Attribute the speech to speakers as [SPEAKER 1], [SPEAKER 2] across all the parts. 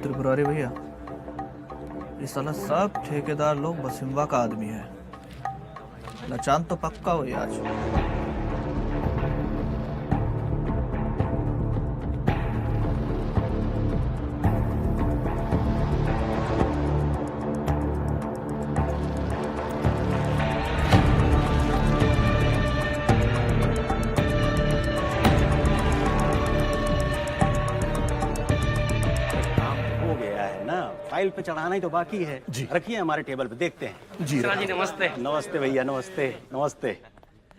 [SPEAKER 1] त्रिपुरारी भैया, ये साला सब ठेकेदार लोग बसिम्बा का आदमी है। लचान तो पक्का हुई आज।
[SPEAKER 2] फाइल पे चढ़ाना ही तो बाकी है। रखिए हमारे टेबल पे, देखते हैं।
[SPEAKER 3] जी नमस्ते।
[SPEAKER 2] नमस्ते भैया, नमस्ते नमस्ते।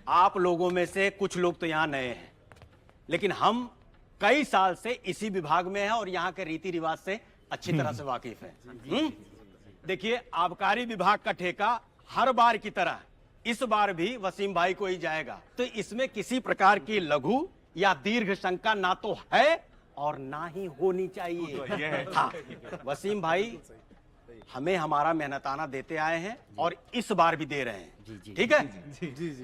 [SPEAKER 2] आप लोगों में से कुछ लोग तो यहाँ नए हैं, लेकिन हम कई साल से इसी विभाग में हैं और यहाँ के रीति रिवाज से अच्छी तरह से वाकिफ हैं। देखिए, आबकारी विभाग का ठेका हर बार की तरह इस बार भी वसीम भाई को ही जाएगा, तो इसमें किसी प्रकार की लघु या दीर्घ शंका ना तो है और ना ही होनी चाहिए। हाँ, वसीम भाई हमें हमारा मेहनताना देते आए हैं और इस बार भी दे रहे हैं। ठीक है?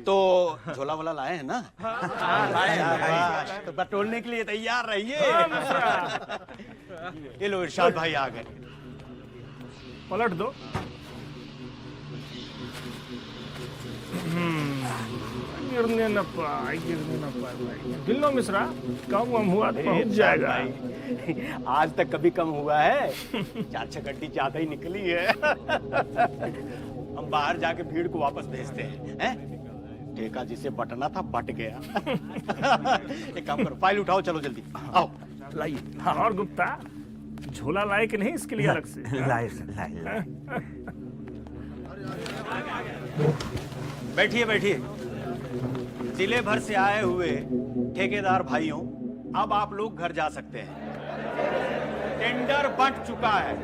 [SPEAKER 2] तो झोला वोला लाए हैं ना? तो बटोरने के लिए तैयार रहिए। ये लो, इरशाद भाई आ गए।
[SPEAKER 3] पलट दो। गिरने न पाए भाई। गिल्लो मिश्रा, कम हुआ तो पहुंच जाएगा।
[SPEAKER 2] भाई आज तक कभी कम हुआ है? 4-6 गड्डी ज्यादा ही निकली है। हम बाहर जाके भीड़ को वापस भेजते हैं। ठेका जिसे बटना था बट गया। एक काम करो, फाइल उठाओ, चलो जल्दी आओ।
[SPEAKER 3] लाइए। हाँ, और गुप्ता, झोला लाए कि नहीं इसके लिए अलग से?
[SPEAKER 4] लाए।
[SPEAKER 2] बैठिए बैठिए। जिले भर से आए हुए ठेकेदार भाइयों, अब आप लोग घर जा सकते हैं। टेंडर बंट चुका है,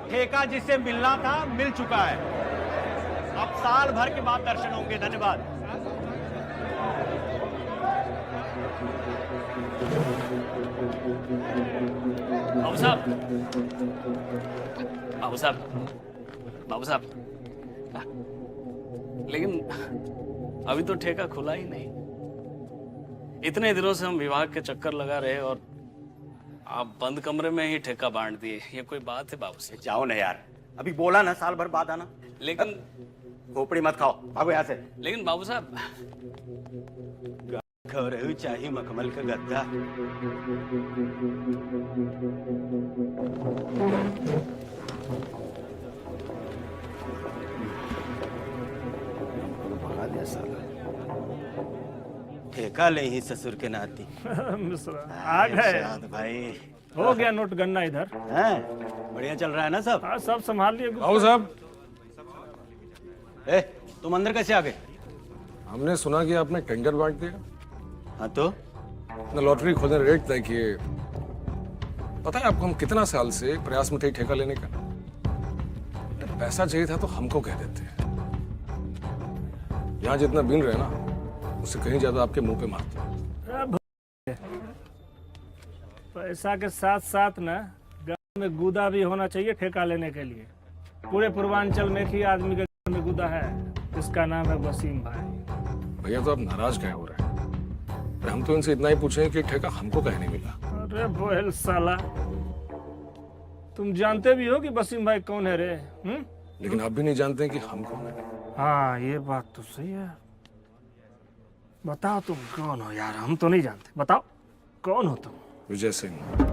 [SPEAKER 2] ठेका जिसे मिलना था मिल चुका है। अब साल भर के बाद दर्शन होंगे। धन्यवाद।
[SPEAKER 5] बाबू साहब, बाबू साहब, बाबू साहब, लेकिन अभी तो ठेका खुला ही नहीं। इतने दिनों से हम विभाग के चक्कर लगा रहे और आप बंद कमरे में ही ठेका बांट दिए। ये कोई बात है बाबू साहब?
[SPEAKER 2] जाओ ना यार, अभी बोला ना साल भर बाद आना।
[SPEAKER 5] लेकिन
[SPEAKER 2] खोपड़ी मत खाओ, भागो यहाँ से।
[SPEAKER 5] लेकिन बाबू साहब,
[SPEAKER 2] घर चाहिए मखमल का गद्दा। ठेका ले ही ससुर के नाती।
[SPEAKER 3] मिश्रा आ गए
[SPEAKER 2] भाई।
[SPEAKER 3] हो गया नोट गन्ना इधर।
[SPEAKER 2] बढ़िया चल रहा है ना सब?
[SPEAKER 3] हाँ, सब संभाल लिए।
[SPEAKER 6] बाबू साहब,
[SPEAKER 2] तुम अंदर कैसे आ गए?
[SPEAKER 6] हमने सुना कि आपने टेंडर बांट दिया।
[SPEAKER 2] हाँ तो
[SPEAKER 6] अपना लॉटरी खोलने रेट तय किए। पता है आपको हम कितना साल से प्रयास में थे ठेका लेने का? पैसा चाहिए था तो हमको कह देते। यहाँ जितना बिल रहे ना, उससे कहीं ज्यादा आपके मुंह पे मारते।
[SPEAKER 3] पैसा के साथ साथ ना गांव में गुदा भी होना चाहिए ठेका लेने के लिए। पूरे पूर्वांचल में एक ही आदमी के गांव में गुदा है, इसका नाम है वसीम भाई।
[SPEAKER 6] भैया तो आप नाराज कहे हो रहे हैं? हम तो इनसे इतना ही पूछे कि ठेका हमको कहीं नहीं मिला।
[SPEAKER 3] अरे बोल साला, तुम जानते भी हो कि वसीम भाई कौन है रे?
[SPEAKER 6] लेकिन आप भी नहीं जानते कि हम कौन है।
[SPEAKER 3] हाँ, ये बात तो सही है। बताओ तुम कौन हो यार? हम तो नहीं जानते। बताओ कौन हो तुम?
[SPEAKER 6] विजय सिंह।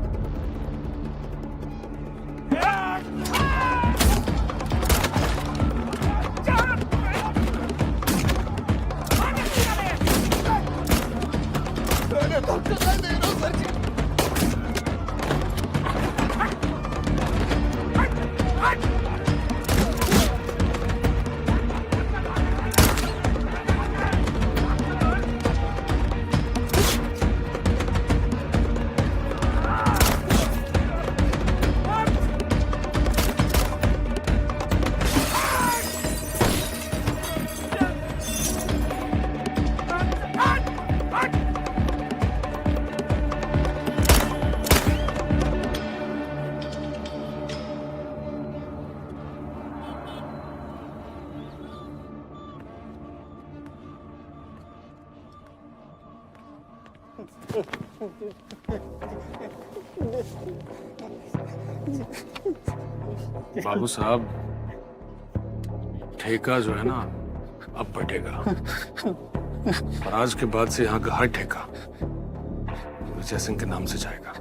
[SPEAKER 6] बाबू साहब, ठेका जो है ना अब बटेगा, और आज के बाद से यहाँ का हर ठेका विजय सिंह के नाम से जाएगा।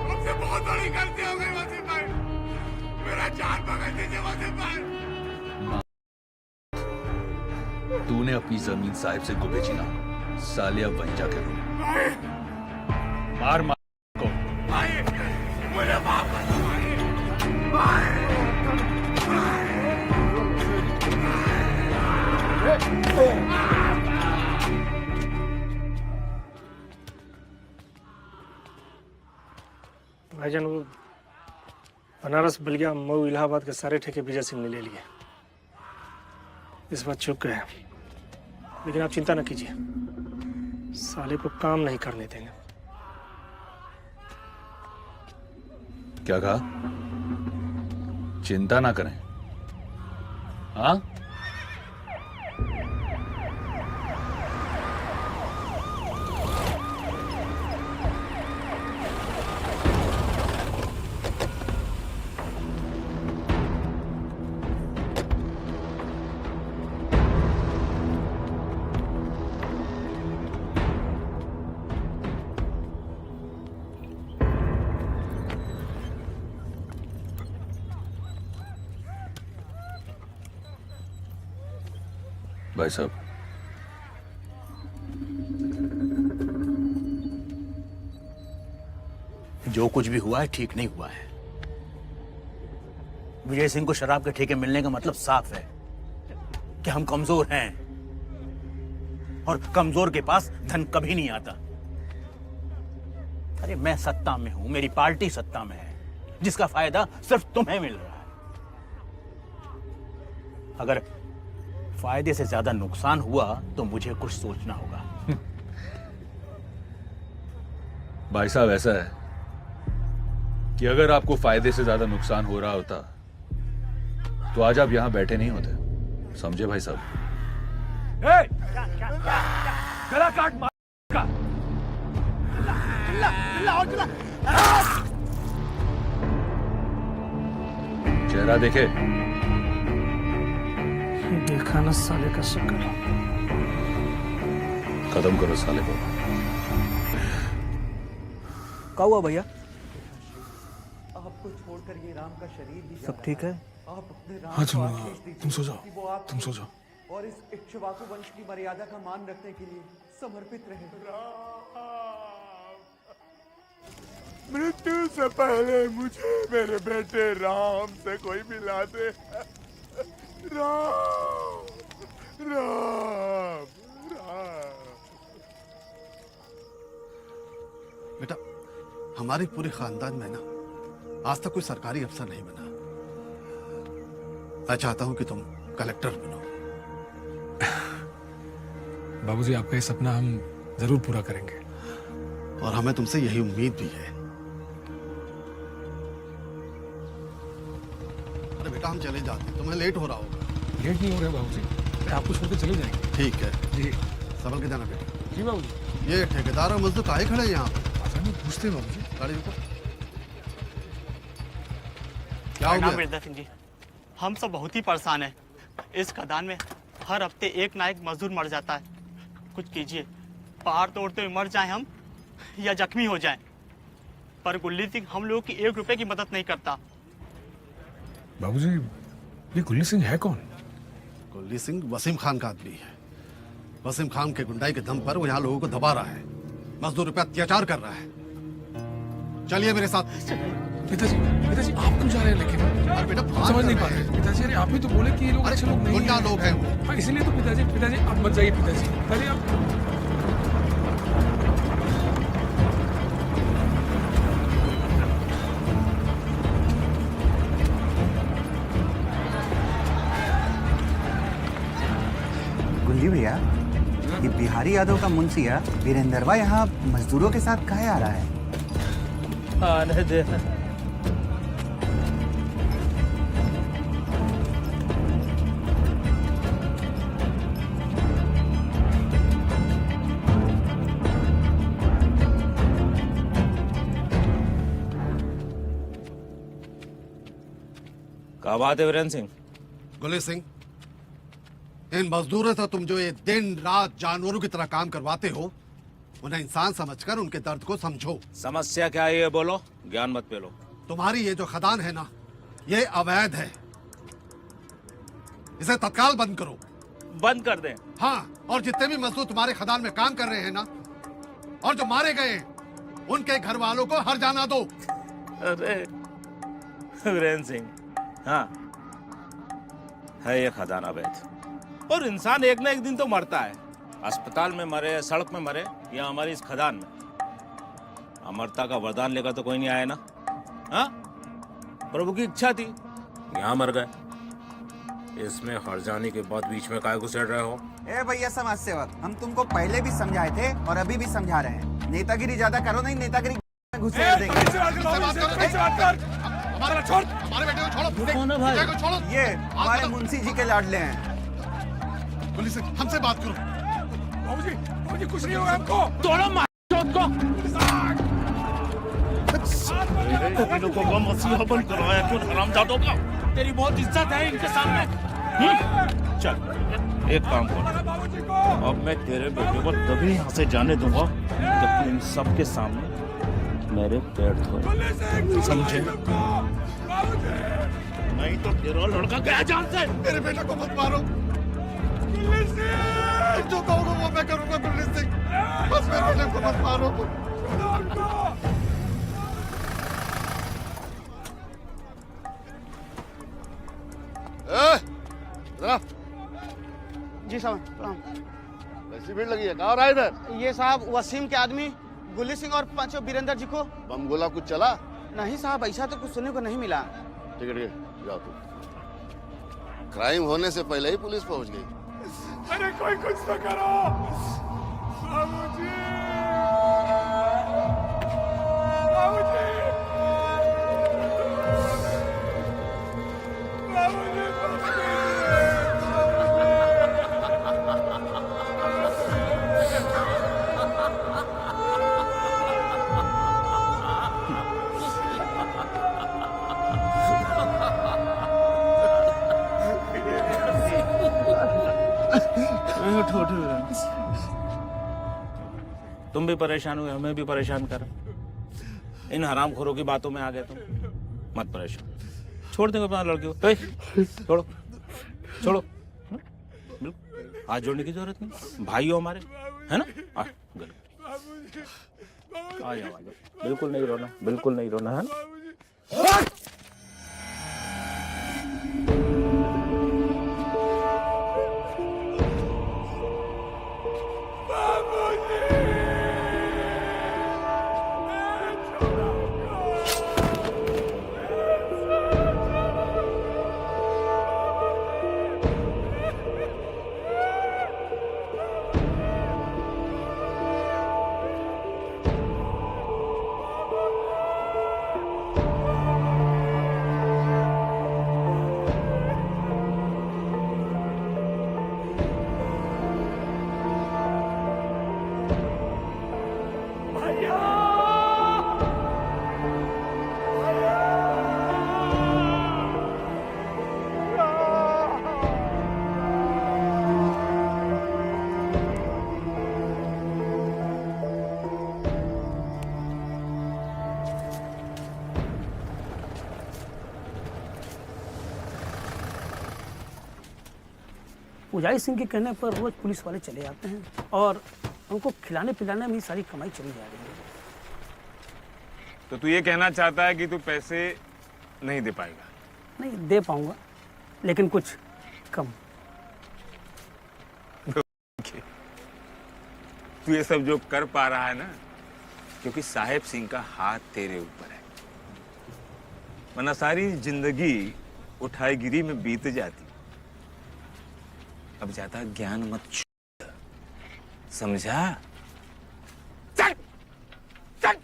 [SPEAKER 4] हमसे बहुत बड़ी गलती हो गई वसीम भाई, मेरा जान पकड़ दीजिए वसीम भाई।
[SPEAKER 7] तूने अपनी जमीन साहिब से को बेची ना, साले अब वहीं जाके रो। मार मार को।
[SPEAKER 4] भाई मुझे माफ कर दो भाई।
[SPEAKER 3] भाईजान वो बनारस, बलिया, मऊ, इलाहाबाद के सारे ठेके विजय सिंह ने ले लिए। इस बात चुप गए, लेकिन आप चिंता न कीजिए, साले को काम नहीं करने देंगे।
[SPEAKER 7] क्या कहा? चिंता ना करें। हाँ, भाई साहब,
[SPEAKER 2] जो कुछ भी हुआ है ठीक नहीं हुआ है। विजय सिंह को शराब के ठेके मिलने का मतलब साफ है कि हम कमजोर हैं, और कमजोर के पास धन कभी नहीं आता। अरे मैं सत्ता में हूं, मेरी पार्टी सत्ता में है, जिसका फायदा सिर्फ तुम्हें मिल रहा है। अगर फायदे से ज्यादा नुकसान हुआ तो मुझे कुछ सोचना होगा।
[SPEAKER 7] भाई साहब, ऐसा है कि अगर आपको फायदे से ज्यादा नुकसान हो रहा होता तो आज आप यहां बैठे नहीं होते। समझे भाई साहब?
[SPEAKER 6] गला काट मार का।
[SPEAKER 7] चेहरा देखे।
[SPEAKER 3] देखा ना साले का शक्ल।
[SPEAKER 7] खत्म करो साले को।
[SPEAKER 1] क्या हुआ भैया?
[SPEAKER 8] आपको छोड़कर ये राम का शरीर भी
[SPEAKER 1] सब ठीक है?
[SPEAKER 8] आप अपने राम
[SPEAKER 6] हाँ
[SPEAKER 8] को
[SPEAKER 6] चलो,
[SPEAKER 8] आशीष दीजिए
[SPEAKER 6] तुम सो जाओ,
[SPEAKER 8] कि वो आप
[SPEAKER 6] तुम सो जाओ।
[SPEAKER 8] और इस इक्ष्वाकु वंश की मर्यादा का मान रखने के लिए समर्पित रहे।
[SPEAKER 4] मृत्यु से पहले मुझे मेरे बेटे राम से कोई मिला दे। राम राम राम।
[SPEAKER 9] बेटा, हमारे पूरे खानदान में ना आज तक कोई सरकारी अफसर नहीं बना। मैं चाहता हूं कि तुम कलेक्टर बनो।
[SPEAKER 6] बाबूजी, आपका ये सपना हम जरूर पूरा करेंगे।
[SPEAKER 9] और हमें तुमसे यही उम्मीद भी है। अरे बेटा, हम चले जाते हैं, तुम्हें लेट हो रहा होगा।
[SPEAKER 6] लेट नहीं हो रहे बाबूजी, आपको छोड़ के चले जाएंगे।
[SPEAKER 9] ठीक है,
[SPEAKER 6] जी
[SPEAKER 9] संभल के जाना बेटा।
[SPEAKER 6] जी बाबूजी।
[SPEAKER 9] ये ठेकेदार और मजदूर काहे खड़े हैं यहाँ पे?
[SPEAKER 6] अच्छा, नहीं पूछते बाबूजी।
[SPEAKER 9] गाड़ी रुको। क्या हो
[SPEAKER 10] प्रणाम
[SPEAKER 9] गया?
[SPEAKER 10] बिरदा सिंह जी, हम सब बहुत ही परेशान हैं। इस खदान में हर हफ्ते एक ना एक मजदूर मर जाता है। कुछ कीजिए, पहाड़ तोड़ते हुए मर जाएं हम या जख्मी हो जाएं, पर गुल्ली सिंह हम लोगों की 1 रुपए की मदद नहीं करता।
[SPEAKER 6] बाबूजी, ये गुल्ली सिंह है कौन?
[SPEAKER 9] गुल्ली सिंह वसीम खान का आदमी है, वसीम खान के गुंडाई के दम पर वो यहाँ लोगों को दबा रहा है, मजदूरों पे अत्याचार कर रहा है। चलिए मेरे साथ।
[SPEAKER 6] पिताजी पिताजी आप क्यों जा रहे हैं? लेकिन
[SPEAKER 9] अरे बेटा
[SPEAKER 6] समझ नहीं पा रहे पिताजी। अरे आप ही तो बोले कि ये लोग अच्छे लोग नहीं
[SPEAKER 9] गुंडा लोग हैं वो।
[SPEAKER 6] हाँ, इसलिए तो पिताजी पिताजी आप मत जाइए पिताजी। पिताजी आप
[SPEAKER 8] गुंजी भैया, ये बिहारी यादव का मुंशिया वीरेंद्रवा यहाँ मजदूरों के साथ काहे आ रहा है?
[SPEAKER 1] आने दे।
[SPEAKER 11] क्या बात है वीरेंद्र सिंह?
[SPEAKER 9] गुली सिंह, इन मजदूरों से तुम जो ये दिन रात जानवरों की तरह काम करवाते हो, उन्हें इंसान समझकर उनके दर्द को समझो।
[SPEAKER 11] समस्या क्या है ये बोलो, ज्ञान मत पेलो।
[SPEAKER 9] तुम्हारी ये जो खदान है ना, ये अवैध है। इसे तत्काल बंद करो।
[SPEAKER 11] बंद कर दें?
[SPEAKER 9] हाँ, और जितने भी मजदूर तुम्हारे खदान में काम कर रहे हैं ना, और जो मारे गए हैं, उनके घर वालों को हर जाना दो।
[SPEAKER 11] अरे वीरेंद्र सिंह, हाँ है ये खदान अवैध, और इंसान एक ना एक दिन तो मरता है। अस्पताल में मरे, सड़क में मरे, या हमारी इस खदान में। अमरता का वरदान लेकर तो कोई नहीं आया ना। हाँ, प्रभु की इच्छा थी, यहाँ मर गए। इसमें हर जाने के बाद बीच में काहे घुसेड़ रहे हो?
[SPEAKER 8] ए भैया समाज सेवक, हम तुमको पहले भी समझाए थे और अभी भी समझा रहे हैं। नेतागिरी ज्यादा करो नहीं, नेतागिरी में घुसेड़ देंगे।
[SPEAKER 9] हमारे बेटे को छोड़ो।
[SPEAKER 1] कौन है भाई?
[SPEAKER 9] बेटे को छोड़ो।
[SPEAKER 8] ये हमारे मुंशी जी के लाडले हैं।
[SPEAKER 9] पुलिस से हमसे बात करो।
[SPEAKER 6] बाबूजी कुछ नहीं होगा हमको।
[SPEAKER 11] तोड़ो मार को।
[SPEAKER 5] को मसीहा बन करवाया क्यों हरामजादों का? तेरी बहुत इज्जत है इनके सामने।
[SPEAKER 11] चल एक काम कर, अब मैं तेरे बेटे को तभी यहाँ से जाने दूंगा जब तू इन सबके सामने मेरे पैर धोए, समझे? नहीं तो तेरा लड़का गया जान से।
[SPEAKER 9] मेरे बेटे को मत मारो। जो कहोगे वो मैं करूंगा गुरलीन सिंह, बस मेरे बेटे को मत मारो।
[SPEAKER 10] जी साहब प्रणाम।
[SPEAKER 4] वैसी भीड़ लगी है, कहाँ रहा इधर?
[SPEAKER 10] ये साहब वसीम के आदमी गुली सिंह और पांचों वीरेंद्र जी को।
[SPEAKER 4] बम गोला कुछ चला?
[SPEAKER 10] नहीं साहब, ऐसा तो कुछ सुनने को नहीं मिला।
[SPEAKER 4] ठीक है जाओ तुम। क्राइम होने से पहले ही पुलिस पहुंच गई।
[SPEAKER 6] अरे कोई कुछ तो करो बाबूजी। बाबूजी
[SPEAKER 11] तुम भी परेशान हुए, हमें भी परेशान कर। इन हरामखोरों की बातों में आ गए तुम। मत परेशान, छोड़ देंगे अपना लड़की को। छोड़ो छोड़ो, बिल्कुल हाथ जोड़ने की जरूरत नहीं। भाई हो हमारे, है ना? आ जाओ, बिल्कुल नहीं रोना, बिल्कुल नहीं रोना, है ना?
[SPEAKER 12] पुजारी सिंह के कहने पर रोज पुलिस वाले चले आते हैं और उनको खिलाने पिलाने में ही सारी कमाई चली जा रही है।
[SPEAKER 11] तो तू ये कहना चाहता है कि तू पैसे नहीं दे पाएगा?
[SPEAKER 12] नहीं दे पाऊंगा, लेकिन कुछ कम।
[SPEAKER 11] तू ये सब जो कर पा रहा है ना, क्योंकि साहेब सिंह का हाथ तेरे ऊपर है, वरना सारी जिंदगी उठाईगिरी में बीत जाती। अब ज्यादा ज्ञान मत छू, समझा? चल चल।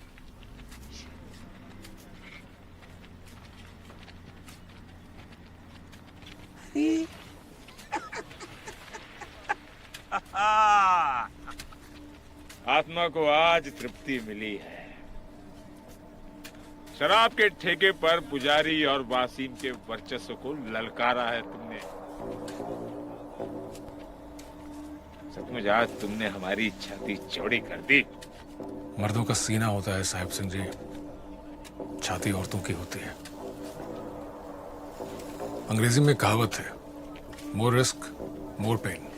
[SPEAKER 11] आत्मा को आज तृप्ति मिली है। शराब के ठेके पर पुजारी और वासीम के वर्चस्व को ललकारा है तुमने। सचमुच आज तुमने हमारी छाती चौड़ी कर दी।
[SPEAKER 6] मर्दों का सीना होता है साहिब सिंह जी, छाती औरतों की होती है। अंग्रेजी में कहावत है, मोर रिस्क मोर पेन,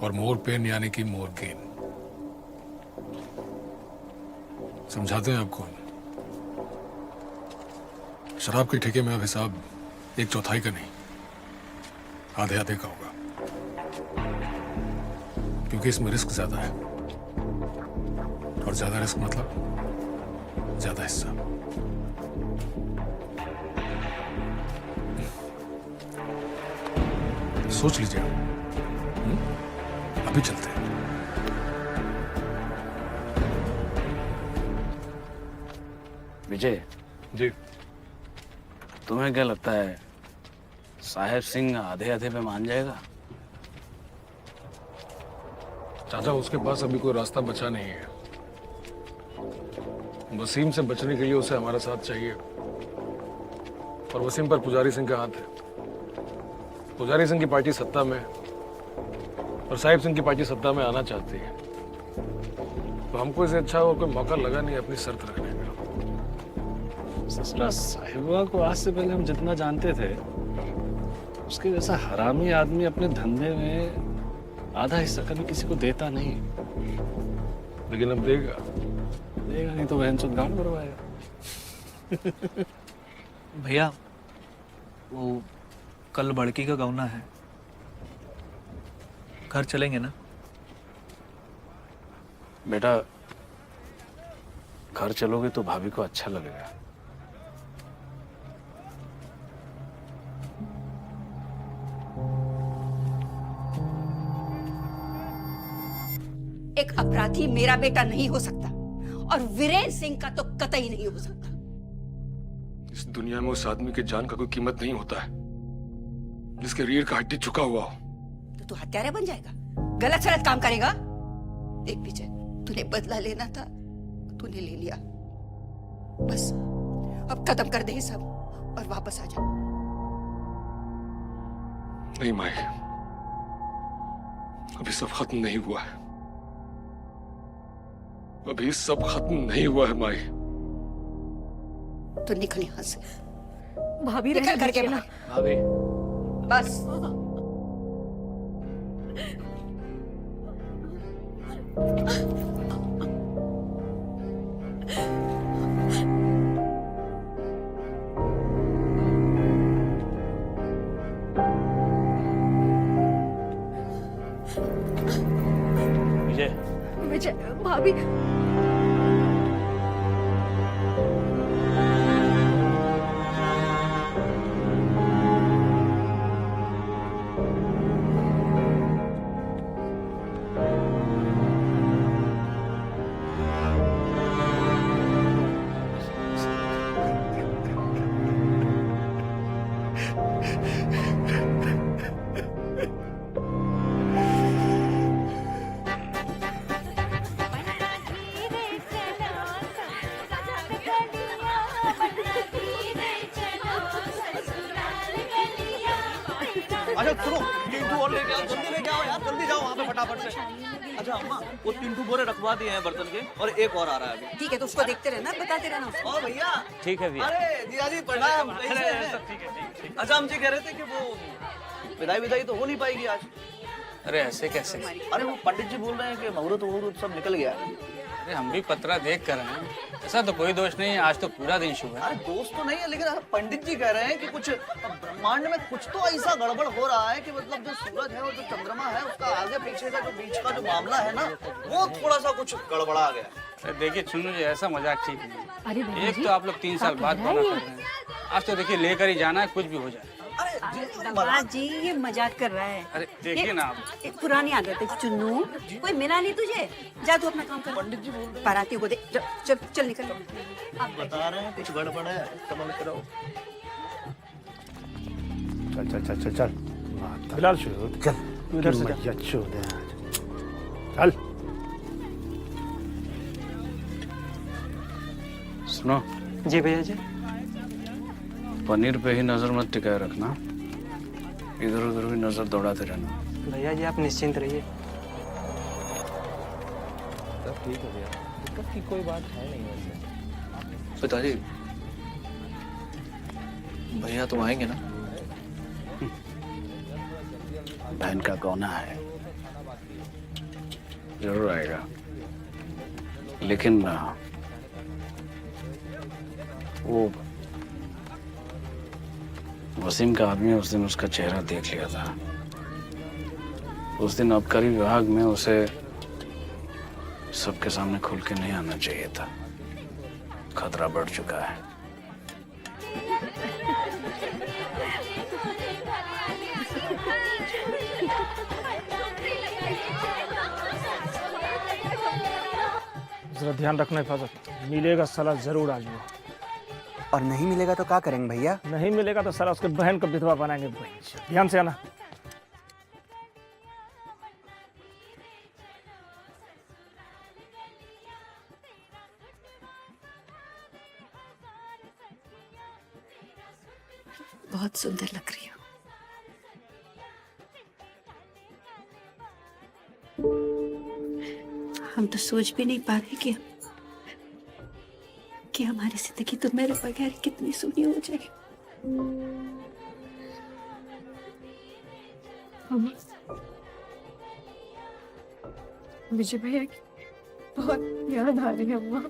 [SPEAKER 6] और मोर पेन यानी कि मोर गेन। समझाते हैं आपको, शराब के ठेके में अब हिसाब 1/4 का नहीं, आधे आधे का होगा, क्योंकि इसमें रिस्क ज्यादा है, और ज्यादा रिस्क मतलब ज्यादा हिस्सा। सोच लीजिए, अभी चलते हैं।
[SPEAKER 5] विजय
[SPEAKER 6] जी,
[SPEAKER 5] तुम्हें क्या लगता है साहेब सिंह आधे आधे पे मान जाएगा?
[SPEAKER 6] चाचा, उसके पास अभी कोई रास्ता बचा नहीं है। वसीम से बचने के लिए उसे हमारा साथ चाहिए, और वसीम पर पुजारी सिंह का हाथ है। पुजारी सिंह की पार्टी सत्ता में, और साहिब सिंह की पार्टी सत्ता में आना चाहती है, तो हमको इसे अच्छा और कोई मौका लगा नहीं अपनी शर्त रखने का।
[SPEAKER 3] ससुरा साहिबा को आज से पहले हम जितना जानते थे, उसके जैसा हरामी आदमी अपने धंधे में आधा हिस्सा कभी किसी को देता नहीं।
[SPEAKER 6] लेकिन अब देगा
[SPEAKER 3] नहीं तो बहन चुत गांड करवाएगा।
[SPEAKER 1] भैया, वो कल बड़की का गौना है, घर चलेंगे ना?
[SPEAKER 5] बेटा, घर चलोगे तो भाभी को अच्छा लगेगा।
[SPEAKER 13] एक अपराधी मेरा बेटा नहीं हो सकता, और वीरेंद्र सिंह का तो कतई नहीं हो सकता।
[SPEAKER 6] इस दुनिया में उस आदमी की जान का कोई कीमत नहीं होता है जिसके रीढ़ का हड्डी झुका हुआ हो।
[SPEAKER 13] तो तू हत्यारा बन जाएगा, गलत सलत काम करेगा। देख विजय, तूने बदला लेना था, तूने ले लिया। बस अब खत्म कर दे सब और वापस आ जा।
[SPEAKER 6] नहीं माई, अभी सब खत्म नहीं हुआ है। अभी सब खत्म नहीं हुआ है माई।
[SPEAKER 13] तो निकल यहाँ से।
[SPEAKER 14] भाभी
[SPEAKER 13] निकल करके बाहर।
[SPEAKER 5] भाभी,
[SPEAKER 13] बस
[SPEAKER 5] विजय,
[SPEAKER 14] विजय, भाभी।
[SPEAKER 1] अच्छा सुनो, 3 और लेके आओ, जल्दी लेके आओ यार, जल्दी जाओ वहाँ पे फटाफट से। अच्छा अम्मा, वो 3 बोरे रखवा दिए हैं बर्तन के, और एक और आ रहा है अभी।
[SPEAKER 13] ठीक है, तो उसको देखते रहना, बताते रहना उसको।
[SPEAKER 1] ओ भैया,
[SPEAKER 5] ठीक है भैया।
[SPEAKER 1] अरे जिया जी प्रणाम। कैसे हैं?
[SPEAKER 5] ठीक है।
[SPEAKER 1] अच्छा हम जी कह रहे थे कि वो विदाई तो हो नहीं पाएगी आज।
[SPEAKER 5] अरे ऐसे कैसे?
[SPEAKER 1] अरे वो पंडित जी बोल रहे हैं कि मुहूर्त वहूर्त सब निकल गया।
[SPEAKER 5] अरे हम भी पत्रा देख कर हैं, ऐसा तो कोई दोष नहीं है, आज तो पूरा दिन शुभ है।
[SPEAKER 1] अरे दोस्त तो नहीं है, लेकिन पंडित जी कह रहे हैं कि कुछ ब्रह्मांड में कुछ तो ऐसा गड़बड़ हो रहा है कि मतलब जो सूरज है और जो चंद्रमा है उसका आगे पीछे का जो बीच का जो मामला है ना, वो थोड़ा सा कुछ गड़बड़ा गया।
[SPEAKER 5] अरे देखिए चुन्नू जी, ऐसा मजाक ठीक नहीं
[SPEAKER 14] अरे
[SPEAKER 5] है।
[SPEAKER 14] भैया
[SPEAKER 5] एक
[SPEAKER 14] जी,
[SPEAKER 5] तो आप लोग 3 साल बाद
[SPEAKER 14] क्या
[SPEAKER 5] बना
[SPEAKER 14] कर
[SPEAKER 5] कर
[SPEAKER 14] रहे
[SPEAKER 5] रहे हैं, आज तो देखिए लेकर ही जाना है, कुछ भी हो जाए।
[SPEAKER 13] दमाद जी ये मजाक कर रहा है।
[SPEAKER 5] अरे देखिए ना आप,
[SPEAKER 13] एक पुरानी आदत है चुन्नू, कोई मिला नहीं तुझे, जा तू अपना काम कर। पंडित जी बोल रहे बारातियों को दे, चल चल निकल।
[SPEAKER 1] बता रहे हैं कुछ गड़बड़ है, संभल के रहो।
[SPEAKER 3] चल चल चल चल चल फिलहाल शुरू चल, तू इधर से जा। चल
[SPEAKER 5] सुनो
[SPEAKER 10] जी भैया जी।
[SPEAKER 5] पनीर पे ही नजर मत टिकाए रखना, इधर उधर भी नजर दौड़ाते रहना।
[SPEAKER 10] भैया जी आप निश्चिंत रहिए।
[SPEAKER 3] सब ठीक हो गया, दिक्कत की कोई बात है नहीं वैसे।
[SPEAKER 1] पिताजी, भैया तुम आएंगे ना?
[SPEAKER 5] बहन का गौना है, जरूर आएगा, लेकिन वो वसीम का आदमी उस दिन उसका चेहरा देख लिया था। उस दिन आबकारी विभाग में उसे सबके सामने खुल के नहीं आना चाहिए था, खतरा बढ़ चुका है।
[SPEAKER 3] जरा ध्यान रखना हिफाजत, मिलेगा साला जरूर आज वो।
[SPEAKER 8] और नहीं मिलेगा तो क्या करेंगे भैया?
[SPEAKER 3] नहीं मिलेगा तो साला उसके बहन को विधवा बनाएंगे। ध्यान से आना।
[SPEAKER 13] बहुत सुंदर लग रही हो। हम तो सोच भी नहीं पा रहे कि हमारी जिंदगी तो मेरे बगैर कितनी सुनी हो जाएगी।
[SPEAKER 14] विजय भैया की बहुत याद आ रही है अम्मा।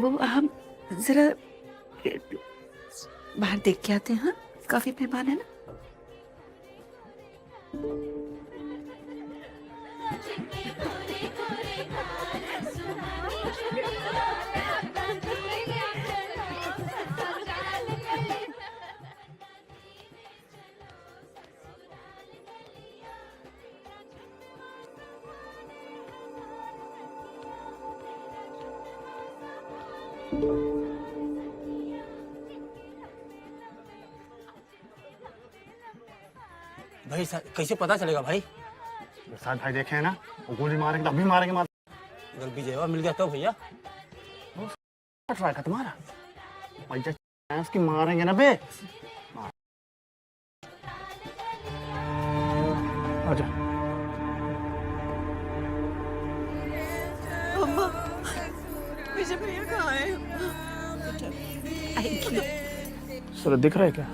[SPEAKER 13] वो हम जरा बाहर देख के आते हैं। हाँ, काफी मेहमान है ना।
[SPEAKER 12] भाई कैसे पता चलेगा भाई?
[SPEAKER 3] साथ भाई देखे हैं ना, वो गोली मारेंगे तो अभी मारेंगे।
[SPEAKER 12] अगर विजयवा मिल गया तो भैया
[SPEAKER 3] ट्राई का तुम्हारा की मारेंगे ना बे। आजा।
[SPEAKER 13] अम्मा, विजय भैया कहाँ है?
[SPEAKER 3] सूरज दिख रहा है क्या?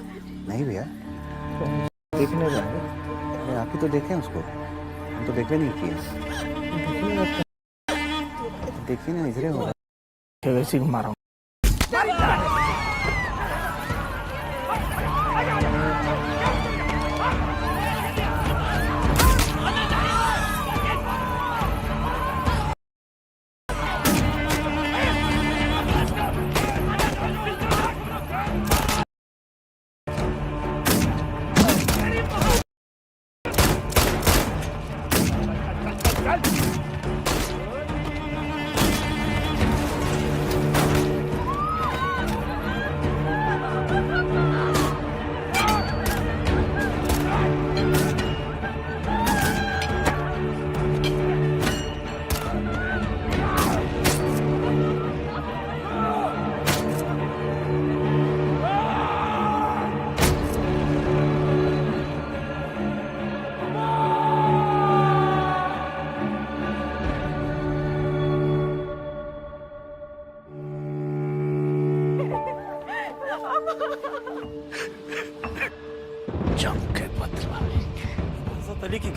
[SPEAKER 8] नहीं भैया,
[SPEAKER 3] देखने जाएंगे।
[SPEAKER 8] अरे आप ही तो देखें उसको, हम तो देखने नहीं किए। देखिए ना, इधर हो रहा
[SPEAKER 3] वैसे ही मारा।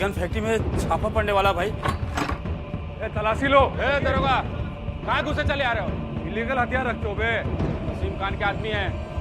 [SPEAKER 11] गन फैक्ट्री में छापा पड़ने वाला भाई।
[SPEAKER 6] तलाशी लो। दरोगा, कहाँ घुसे चले आ रहे हो? इलीगल हथियार रखते हो बे? वसीम खान के आदमी है।